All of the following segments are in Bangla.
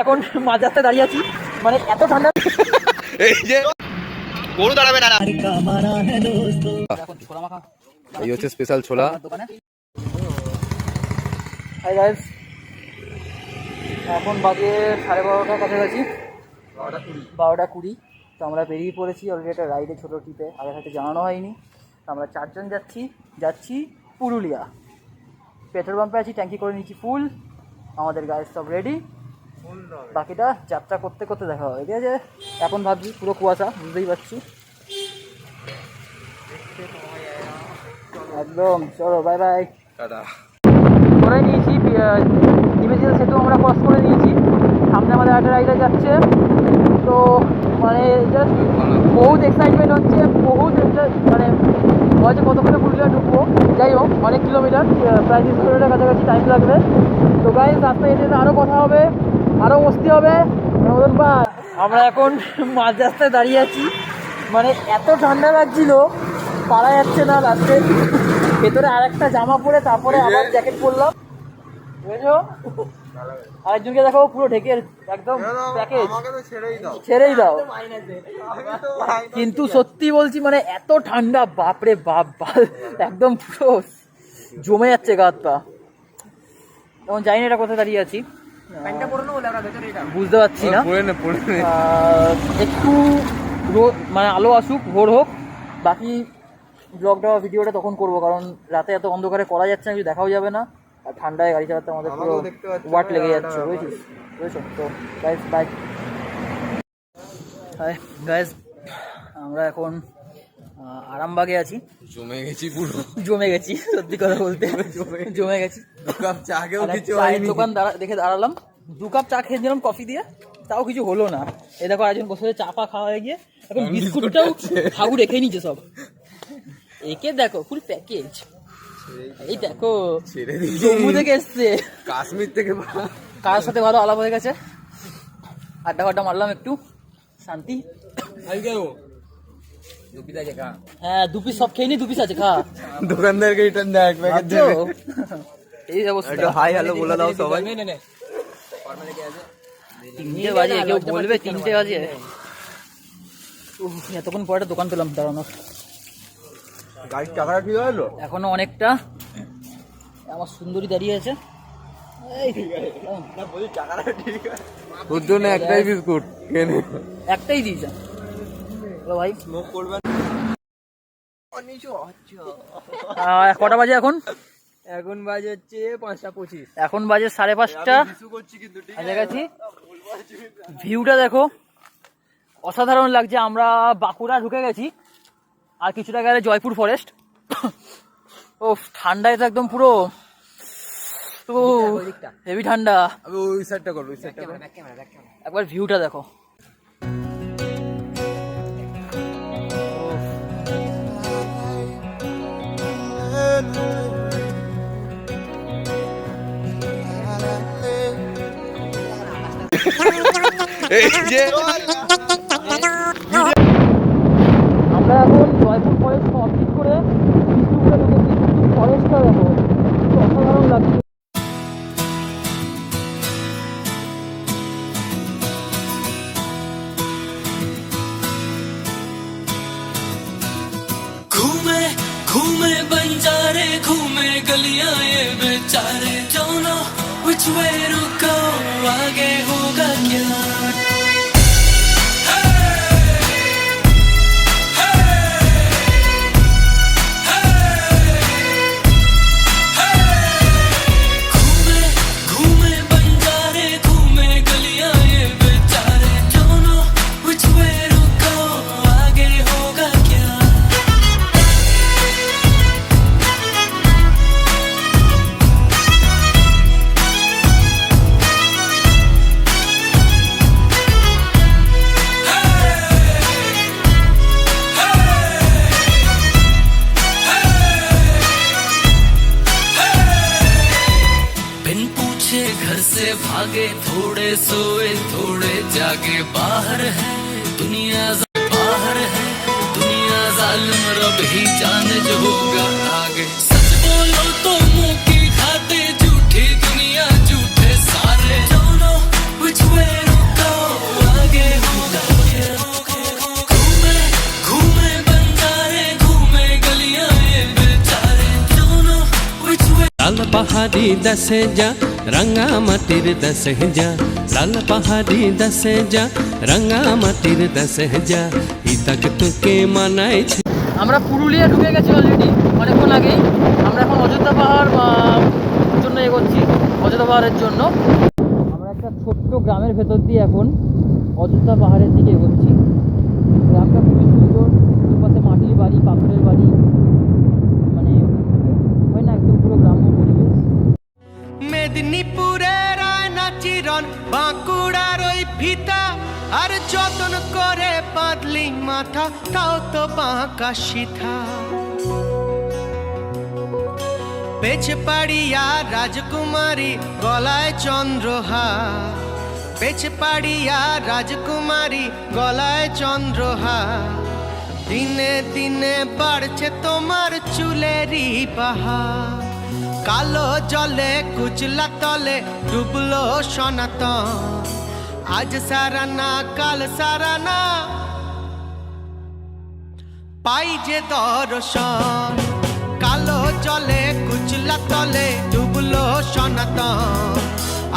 এখন মাঝ রাস্তায় দাঁড়িয়ে আছি, মানে এত ঠান্ডা। এই যে গরু দাঁড়াবে না। এই হচ্ছে স্পেশাল ছোলা। হাই গাইস, এখন বাজে 12:30 কাছাকাছি, 12:20। তো আমরা বেরিয়ে পড়েছি অলরেডি একটা রাইডে, ছোটো ট্রিপে। আগে হয়তো জানানো হয়নি। তো আমরা 4 জন যাচ্ছি পুরুলিয়া। পেট্রোল পাম্পে আছি, ট্যাঙ্কি করে নিচ্ছি ফুল। আমাদের গাইস সব রেডি, বাকিটা যাত্রা করতে করতে দেখা হবে। ঠিক আছে, এখন ভাবছি পুরো কুয়াশা, বুঝতেই পারছি একদম। চলো বাই বাই, টাটা। করে নিয়েছি নিবেদিতা সেতু, আমরা ক্রস করে নিয়েছি। সামনে আমাদের একটা রাইডার যাচ্ছে। তো মানে জাস্ট বহুত এক্সাইটমেন্ট হচ্ছে, বহুত মানে হয়তো কতক্ষণে পুরুলিয়া ঢুকবো। যাই হোক, অনেক কিলোমিটার, প্রায় 300 কিলোমিটার কাছাকাছি টাইম লাগবে। তো গাইস, রাস্তায় যেতে যেতে আরও কথা হবে, আরও মস্তি হবে। আমরা এখন মাঝ রাস্তায় দাঁড়িয়ে আছি, মানে এত ঠান্ডা লাগছিল, পারা যাচ্ছে না। রাস্তায় ভেতরে আর একটা জামা পরে তারপরে আবার জ্যাকেট পরলাম, বুঝেছো? আরেকজনকে দেখো পুরো ঢেকে একদম প্যাকেজ, ছেড়েই দাও। কিন্তু সত্যি বলছি, মানে এত ঠান্ডা, বাপরে বাপ, একদম পুরো জমে যাচ্ছে গা হাত পা। তখন জানি না এটা কোথায় দাঁড়িয়ে আছি, বুঝতে পারছি না। একটু মানে আলো আসুক, ভোর হোক, বাকি ব্লগটা ভিডিওটা তখন করবো। কারণ রাতে এত অন্ধকারে করা যাচ্ছে না, কিছু দেখাও যাবে না। আর ঠান্ডায় গাড়ি চালাতে আমাদের পুরো ওয়াট লেগে যাচ্ছে, বুঝেছো? তো গাইস বাই। হাই গাইস, আমরা এখন আরামবাগে আছি। জমে গেছি পুরো, জমে গেছি, সত্যি কথা বলতে জমে গেছি। 2 কাপ চা খেয়েও কিছু হয়নি। দোকান দেখে দাঁড়ালাম, 2 কাপ চা খেয়ে দিলাম কফি দিয়ে, তাও কিছু হলো না। এই দেখো আরেকজন বসে চা পা খাওয়া হয়ে গিয়ে এখন বিস্কুটটাও ঠাকুর রেখে নিচ্ছে সব। একে দেখো ফুল প্যাকেজ, এই দেখো জম্মু থেকে এসছে, কাশ্মীর থেকে। কার সাথে ভালো আলাপ হয়ে গেছে, আড্ডা মারলাম একটু, শান্তি। হ্যাঁ, 2 পিস সব খেয়ে নি, 2 পিস আছে, খা। দোকানদারকে রিটার্ন দেয় এক প্যাকেট দেবে। এই অবস্থা। হাই হ্যালো বলে দাও সবাই। 3টে বাজে, কেউ বলবে 3টে বাজে। এতক্ষণ পরে দোকান পেলাম দাঁড়ানোর। গাড়ির টাকাটা ঠিক হলো এখনো অনেকটা। আমার সুন্দরী দাঁড়িয়ে আছে, তোর জন্য একটাই বিস্কুট কেনে, একটাই দিয়েছে। ভাই স্মোক করবেন। কটা বাজে এখন? এখন বাজে হচ্ছে 5:25। এখন বাজে 5:30 কাছাকাছি। ভিউটা দেখো, অসাধারণ লাগছে। আমরা বাঁকুড়া ঢুকে গেছি, আর কিছুটা গেলে জয়পুর ফরেস্ট। ও ঠান্ডায় তো একদম পুরো হেভি ঠান্ডা। ওই সাইডটা করো, ওই সাইডটা করো। একবার ভিউটা দেখো। আমরা এখন জয়পুর ফরেস্ট কমপ্লিট করে বিষ্ণুপুরে ঢুকেছি। ফরেস্টটা দেখো, অসাধারণ লাগছে। घूमे घूमे बंजारे, घूमे गलियां ये बेचारे, don't know which way to go, आगे होगा क्या। घर से भागे, थोड़े सोए थोड़े जागे, बाहर है दुनिया, बाहर है दुनिया जालिम, रब ही जाने जो होगा आगे। सच बोलो तो मुंह की खाते, झूठी दुनिया झूठे सारे, don't know which way পাহাড়ি দেশে যা রাঙা মাটির দেশে যা লাল পাহাড়ি দেশে যা রাঙা মাটির দেশে যা ইতাক তোকে মানাইছে। আমরা পুরুলিয়া ঢুকে গেছি অলরেডি অনেকক্ষণ আগেই। আমরা এখন অযোধ্যা পাহাড় জন্য এগোচ্ছি, অযোধ্যা পাহাড়ের জন্য। আমরা একটা ছোট্ট গ্রামের ভেতর দিয়ে এখন অযোধ্যা পাহাড়ের দিকে এগোচ্ছি। গ্রামটা খুবই সুন্দর, দুপাশে মাটির বাড়ি, পাথরের বাড়ি, মানে হয় না একদম পুরো গ্রাম্য পরিবেশ। মেদিনীপুরের আয়না চিরন বাঁকুড়ার ওই ফিতা আর যতন করে বাঁধলি মাথা তাও তো বাঁকা সিথা। পেছে পাড়িয়া রাজকুমারী গলায় চন্দ্রহার, পেছে পাড়িয়া রাজকুমারী গলায় চন্দ্রহার। দিনে দিনে বাড়ছে তোমার চুলেরই বাহার, কালো জলে কুচলা তলে ডুবলো সনাতন। আজ সারানা কাল সারানা পাই যে দর্শন, কালো জলে কুচলা তলে ডুবলো সনাতন।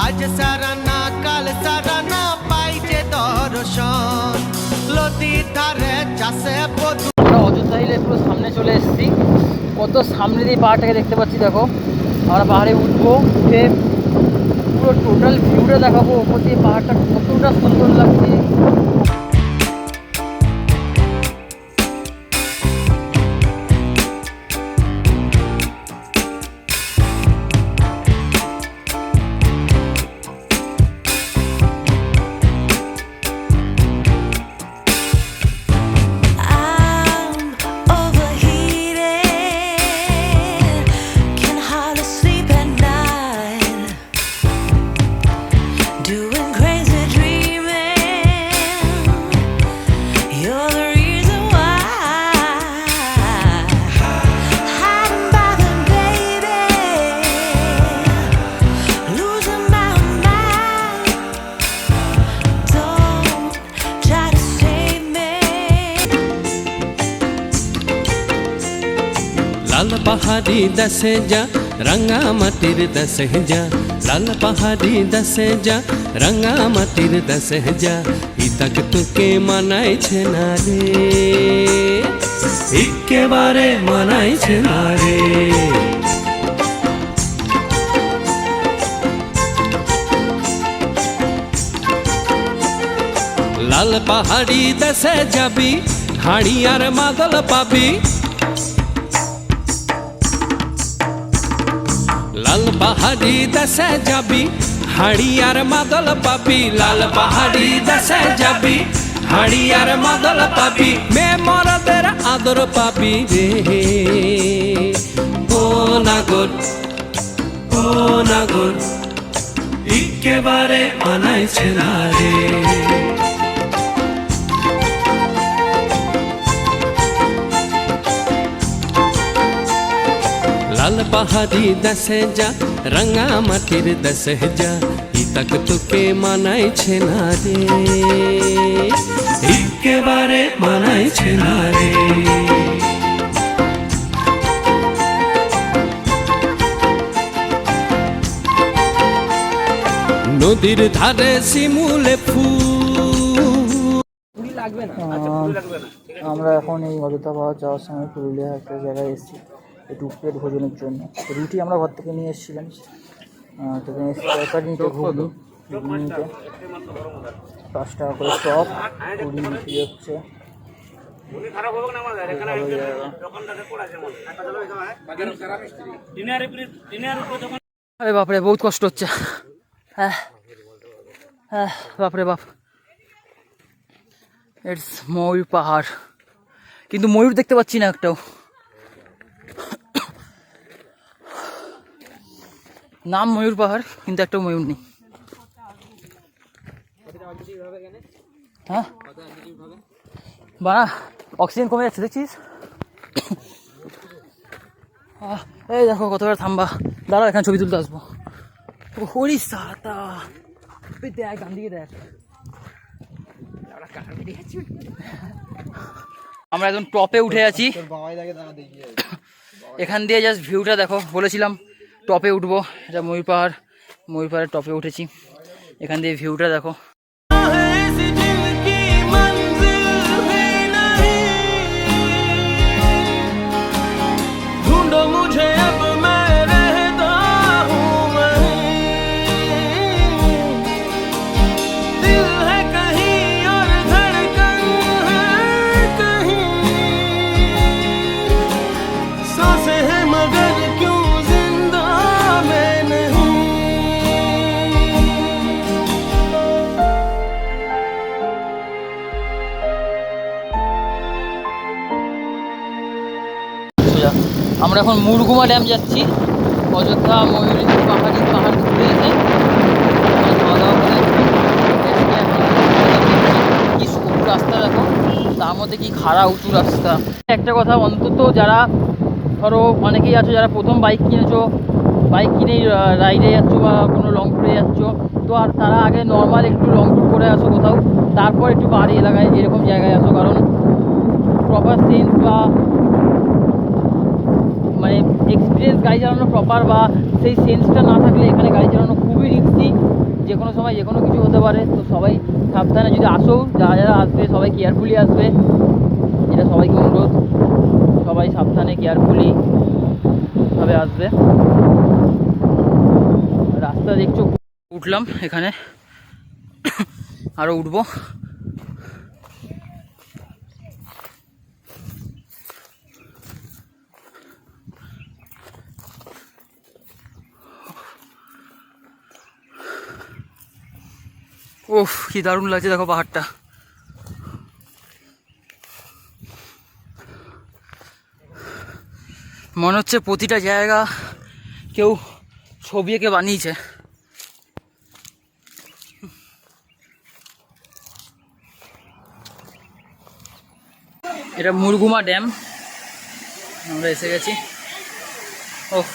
আজ সারানা কাল সারানা পাই যে দর্শন, নদীর ধারে চাষে বধু। আমরা অযোধ্যা হিলের পুরো সামনে চলে এসেছি। কত সামনে দিয়ে পাহাড়টাকে দেখতে পাচ্ছি, দেখো। আমরা পাহাড়ে উঠবো, উঠে পুরো টোটাল ভিউটা দেখাবো ওপর দিয়ে পাহাড়টা কতটা সুন্দর লাগছে। লাল পাহাড়ি দেশে যা রাঙা মাটির দেশে যা লাল পাহাড়ি দেশে যা রাঙা মাটির দেশে যা ইতাক তোকে মানাইছে না রে, একেবারে মানাইছে না রে। লাল পাহাড়ি দেশে যাবি হাড়ি আর মাদল পাবি, লাল পাহাড়ি দেশে যাবি হাড়ি আর মাদল পাবি, লাল পাহাড়ি দেশে যাবি হাড়ি আর মাদল পাবি। মে মরদের আদর পাবি রে, ও নাগর ও নাগর একেবারে মানাইছে না রে। লাল পাহাড়ি দেশে যা রাঙা মাটির দেশে যা ইতাক তোকে মানাইছে না রে, একেবারে মানাইছে না রে। নদীর ধারে শিমুলে ফুল। আমরা এখন এই অযোধ্যা পাহাড় যাওয়ার সময় পুরুলিয়া একটা জায়গায় এসেছি একটু পেট ভোজনের জন্য। রুটি আমরা ঘর থেকে নিয়ে এসেছিলাম, তো তরকারি নিতে ঘুগনি, ঘুগনি নিতে 5 টাকা করে চপ, 20 বিক্রি হচ্ছে। আরে বাপরে বহুত কষ্ট হচ্ছে, হ্যাঁ হ্যাঁ বাপরে বাপ। ইটস ময়ূর পাহাড়, কিন্তু ময়ূর দেখতে পাচ্ছি না একটাও। নাম ময়ূর পাহাড় কিন্তু একটা ময়ূর নেই। হ্যাঁ বাড়া অক্সিজেন কমে যাচ্ছে দেখছিস। এই দেখো কতবার থাম্বা, দাঁড়া এখানে ছবি তুলতে আসবো। হরি সাতা দেখ গান দিকে দেখ। আমরা একদম টপে উঠে আছি, এখান দিয়ে জাস্ট ভিউটা দেখো। বলেছিলাম টপে উঠবো। এটা ময়ূর পাহাড়ের টপে উঠেছি। এখান দিয়ে ভিউটা দেখো। ऐसी जिनकी मंजिल भी नहीं, ढूंढो मुझे अब मैं रहता हूँ वहीं, दिल है कहीं और धड़कन है कहीं, सांसें हैं मगर क्यों जिंदा मैं नहीं। সোজা আমরা এখন মুরগুমা ড্যাম যাচ্ছি। অযোধ্যা ময়ূরী পাহাড় ঘুরে এসে খাওয়া দাওয়া করে কি সরু রাস্তা দেখো, তার মধ্যে কি খাড়া উঁচু রাস্তা। একটা কথা, অন্তত যারা ধরো অনেকেই আছো যারা প্রথম বাইক কিনেছো, বাইক কিনেই রাইডে যাচ্ছ বা কোনো লং ট্যুরে যাচ্ছ, তো আর তারা আগে নর্মাল একটু লং ট্যুর করে আসো কোথাও, তারপর একটু পাহাড়ি এলাকায় এরকম জায়গায় আসো। কারণ প্রপার সেন্স বা মানে এক্সপিরিয়েন্স গাড়ি চালানো প্রপার বা সেই সেন্সটা না থাকলে এখানে গাড়ি চালানো খুবই রিস্কি, যে কোনো সময় যে কোনো কিছু হতে পারে। তো সবাই সাবধানে যদি আসো, যারা আসবে সবাই কেয়ারফুলি আসবে, এটা সবাইকে অনুরোধ, সবাই সাবধানে কেয়ারফুলি ভাবে আসবে। রাস্তা দেখছো, উঠলাম এখানে, আরও উঠবো। ওফ কি দারুণ লাগছে দেখো পাহাড়টা। মনে হচ্ছে প্রতিটা জায়গা কেউ ছবি এঁকে বানিয়েছে। এটা মুরগুমা ড্যাম, আমরা এসে গেছি। ওফ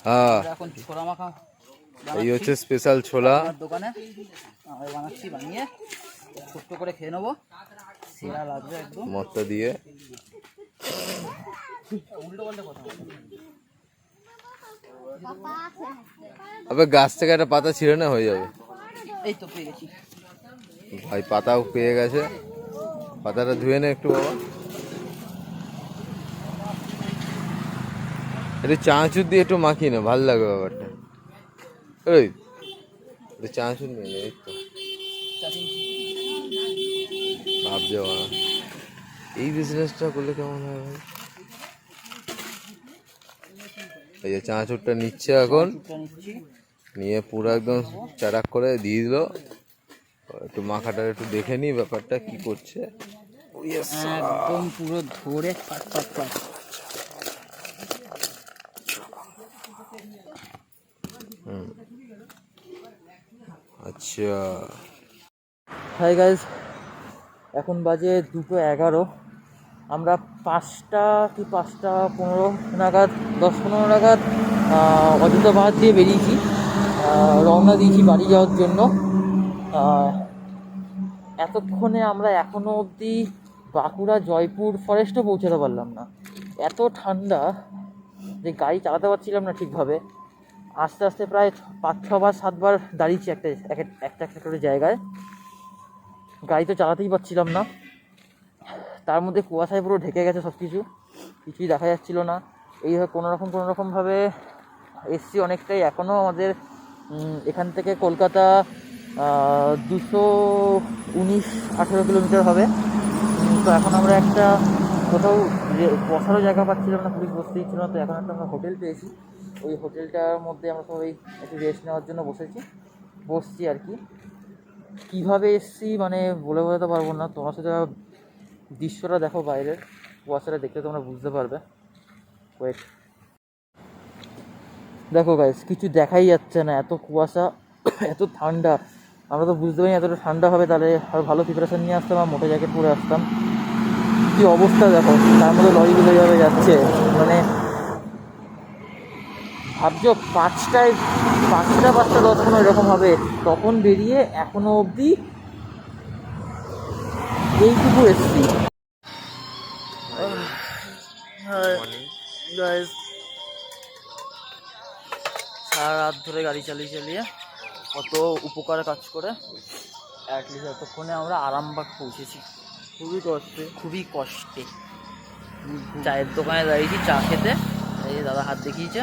হ্যাঁ, এখন ছোলা মাখা এই হচ্ছে স্পেশাল ছোলা। আমার দোকানে আমরা বানাচ্ছি, বানিয়ে ছোট্ট করে খেয়ে নেবো, সেরা লাগবে একদম মটটা দিয়ে। আবে গাছ থেকে একটা পাতা ছিঁড়ে না হয়ে যাবে। এই তো পেয়ে গেছি। ভাই পাতাও পেয়ে গেছে, পাতাটা ধুয়ে নে একটু বাবা। একটু চাঁচুর দিয়ে একটু মাখিয়ে নে, ভালো লাগবে ব্যাপারটা। ওই একটু চাঁচুর নিয়ে নে, এই তো ভাব যাওয়া। এই বিজনেসটা করলে কেমন হয় ভাই? এই যে চাঁচুরটা নিচ্ছে এখন, নিয়ে পুরো একদম চারাক করে দিয়ে দিল। একটু মাখাটা একটু দেখে নি ব্যাপারটা কি করছে। একদম পুরো ধরে পাট পাট পাট। আচ্ছা, হাই গাইজ, এখন বাজে 2:11। আমরা 5:15 নাগাদ 10-15 নাগাদ অযোধ্যা পাহাড় দিয়ে বেরিয়েছি, রওনা দিয়েছি বাড়ি যাওয়ার জন্য। এতক্ষণে আমরা এখনও অবধি বাঁকুড়া জয়পুর ফরেস্টও পৌঁছাতে পারলাম না। এত ঠান্ডা যে গাড়ি চালাতে পারছিলাম না ঠিকভাবে। আস্তে আস্তে প্রায় 5-6 বার 7 বার দাঁড়িয়েছি একটা করে জায়গায়, গাড়ি তো চালাতেই পারছিলাম না। তার মধ্যে কুয়াশায় পুরো ঢেকে গেছে সব কিছু, কিছুই দেখা যাচ্ছিল না। এইভাবে কোনোরকমভাবে এসছি অনেকটাই। এখনও আমাদের এখান থেকে কলকাতা 219-18 কিলোমিটার হবে। তো এখন আমরা একটা কোথাও বসারও জায়গা পাচ্ছিলাম না, পুলিশ বসতে দিচ্ছিল না। তো এখন একটা আমরা হোটেল পেয়েছি, ওই হোটেলটার মধ্যে আমরা সবাই একটু রেস্ট নেওয়ার জন্য বসছি আর কি। কীভাবে এসছি মানে বলে বোঝাতে পারবো না। তোমার সাথে দৃশ্যটা দেখো, বাইরের কুয়াশাটা দেখলে তোমরা বুঝতে পারবে। ওয়েট, দেখো গাইস, কিছু দেখাই যাচ্ছে না, এত কুয়াশা, এত ঠান্ডা। আমরা তো বুঝতে পারিনি এতটা ঠান্ডা হবে, তাহলে আর ভালো প্রিপারেশান নিয়ে আসতাম আর মোটা জ্যাকেট পরে আসতাম। কী অবস্থা দেখো, তার মধ্যে লরিগুলো এইভাবে যাচ্ছে, মানে ভাবছো 5টা 10 এরকম হবে, তখন বেরিয়ে এখনো অবধি এইটুকু এসছি। সারা রাত ধরে গাড়ি চালিয়ে কত উপকার কাজ করে অ্যাটলিস্ট এতক্ষণে আমরা আরামবাগ পৌঁছেছি। খুবই কষ্টে চায়ের দোকানে দাঁড়িয়েছি চা খেতে, এই দাদা হাত দেখিয়েছে।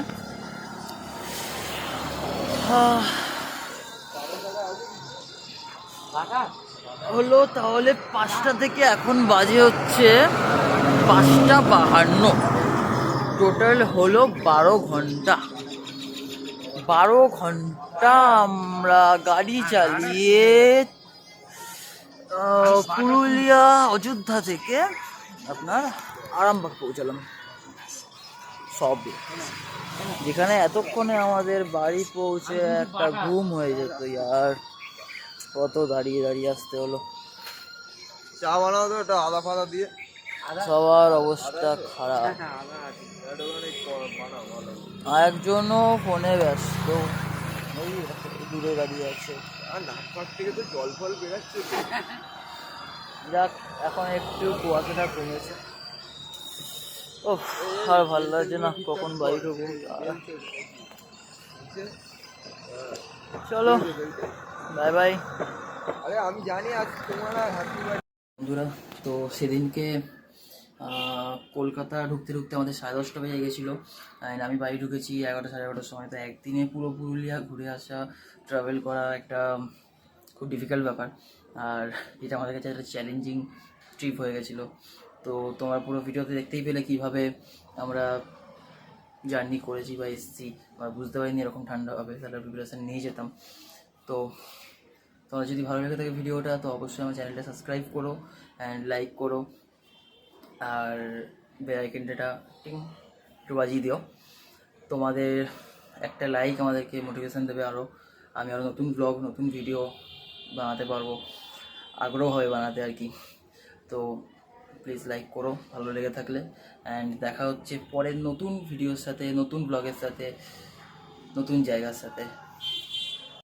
হলো তাহলে 5টা থেকে এখন বাজে হচ্ছে 5টা 52, টোটাল হলো 12 ঘন্টা আমরা গাড়ি চালিয়ে পুরুলিয়া অযোধ্যা থেকে আপনার আরামবাগ পৌঁছালাম সবে, যেখানে এতক্ষণে আমাদের বাড়ি পৌঁছে একটা ঘুম হয়ে যেত। আর কত দাঁড়িয়ে আসতে হলো। চা বানাও তো একটা আদা ফাদা দিয়ে। সবার অবস্থা খারাপ, একজনও ফোনে ব্যস্ত, ওই দূরে দাঁড়িয়ে আছে। আর নাক পাক থেকে তো জল ফল বেরাচ্ছে। যাক এখন একটু কুয়াশাটা কমেছে। ও আর ভালো লাগছে না, কখন বাড়ি ঢুকবো। চলো বাই বাই। আরে আমি জানি আজ তোমার হ্যাপি বার্থডে বন্ধুরা। তো সেদিনকে কলকাতা ঢুকতে আমাদের 10:30 বেজে গেছিলো, আমি বাড়ি ঢুকেছি 11টা 11:30 সময়। তো একদিনে পুরো পুরুলিয়া ঘুরে আসা, ট্রাভেল করা একটা খুব ডিফিকাল্ট ব্যাপার, আর এটা আমাদের কাছে একটা চ্যালেঞ্জিং ট্রিপ হয়ে গেছিলো। তো তোমার পুরো ভিডিওতে দেখতেই পেলে কীভাবে আমরা জার্নি করেছি বা এসেছি, বা বুঝতে পারিনি এরকম ঠান্ডা হবে, তাহলে প্রিপারেশান নিয়ে যেতাম। তো তোমার যদি ভালো লেগে থাকে ভিডিওটা, তো অবশ্যই আমার চ্যানেলটা সাবস্ক্রাইব করো অ্যান্ড লাইক করো, আর বেল আইকনটা একটু বাজিয়ে দিও। তোমাদের একটা লাইক আমাদেরকে মোটিভেশন দেবে, আমি আরও নতুন ব্লগ নতুন ভিডিও বানাতে পারবো, আগ্রহ হবে বানাতে আর কি। তো প্লিজ লাইক করো ভালো লেগে থাকলে, অ্যান্ড দেখা হচ্ছে পরের নতুন ভিডিওর সাথে, নতুন ব্লগের সাথে, নতুন জায়গার সাথে।